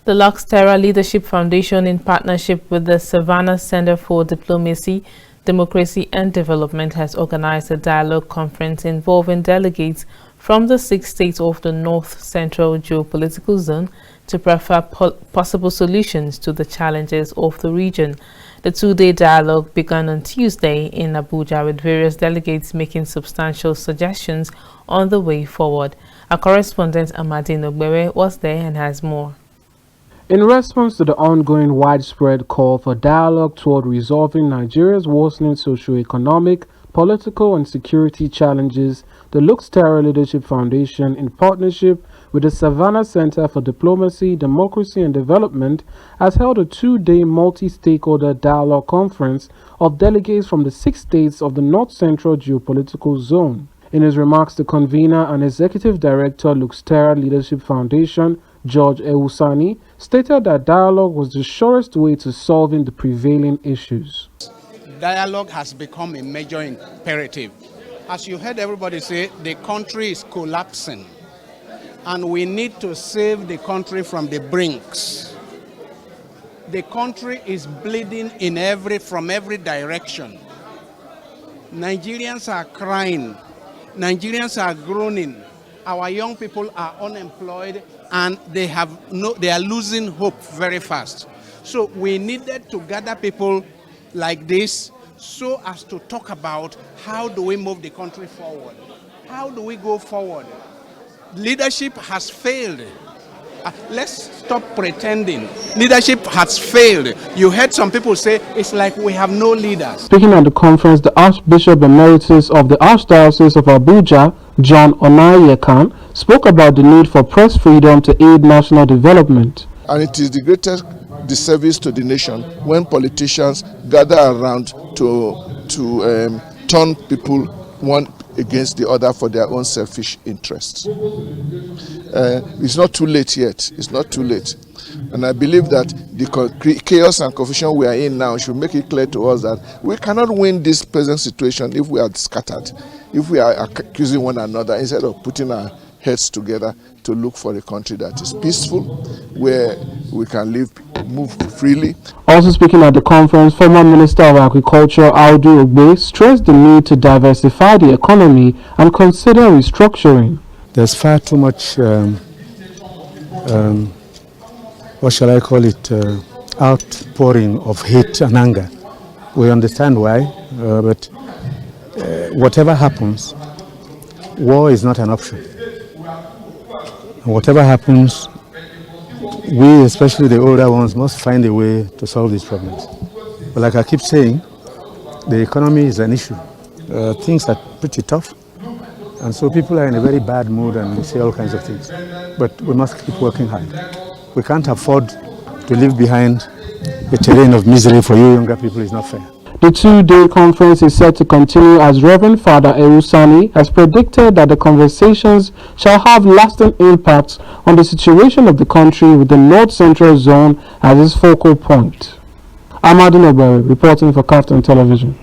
The Lux Terra Leadership Foundation, in partnership with the Savannah Center for Diplomacy, Democracy and Development, has organized a dialogue conference involving delegates from the 6 states of the North Central Geopolitical Zone to proffer possible solutions to the challenges of the region. The two-day dialogue began on Tuesday in Abuja, with various delegates making substantial suggestions on the way forward. Our correspondent Amadi Nogbewe was there and has more. In response to the ongoing widespread call for dialogue toward resolving Nigeria's worsening socio-economic, political and security challenges, the Lux Terra Leadership Foundation, in partnership with the Savannah Center for Diplomacy, Democracy and Development, has held a two-day multi-stakeholder dialogue conference of delegates from the 6 states of the North Central Geopolitical Zone. In his remarks, the convener and executive director, Lux Terra Leadership Foundation, George Ewusani, stated that dialogue was the surest way to solving the prevailing issues. Dialogue has become a major imperative. As you heard everybody say, the country is collapsing, and we need to save the country from the brinks. The country is bleeding from every direction. Nigerians are crying. Nigerians are groaning. Our young people are unemployed, and they are losing hope very fast. So we needed to gather people like this so as to talk about how do we move the country forward? How do we go forward? Leadership has failed. Let's stop pretending. Leadership has failed. You heard some people say it's like we have no leaders. Speaking at the conference, the Archbishop Emeritus of the Archdiocese of Abuja, John Onayekan, spoke about the need for press freedom to aid national development. And it is the greatest disservice to the nation when politicians gather around to turn people one against the other for their own selfish interests. It's not too late yet. It's not too late. And I believe that the chaos and confusion we are in now should make it clear to us that we cannot win this present situation if we are scattered, if we are accusing one another instead of putting our heads together to look for a country that is peaceful, where we can move freely. Also speaking at the conference, former Minister of Agriculture Audu Ogbe stressed the need to diversify the economy and consider restructuring. There's far too much, what shall I call it, outpouring of hate and anger. We understand why, but whatever happens, war is not an option. Whatever happens, we, especially the older ones, must find a way to solve these problems. But like I keep saying, the economy is an issue. Things are pretty tough, and so people are in a very bad mood and we say all kinds of things. But we must keep working hard. We can't afford to leave behind a terrain of misery for you younger people. It's not fair. The two-day conference is set to continue as Reverend Father Ewusani has predicted that the conversations shall have lasting impacts on the situation of the country, with the North Central Zone as its focal point. Amadi Nogbewe reporting for Captain Television.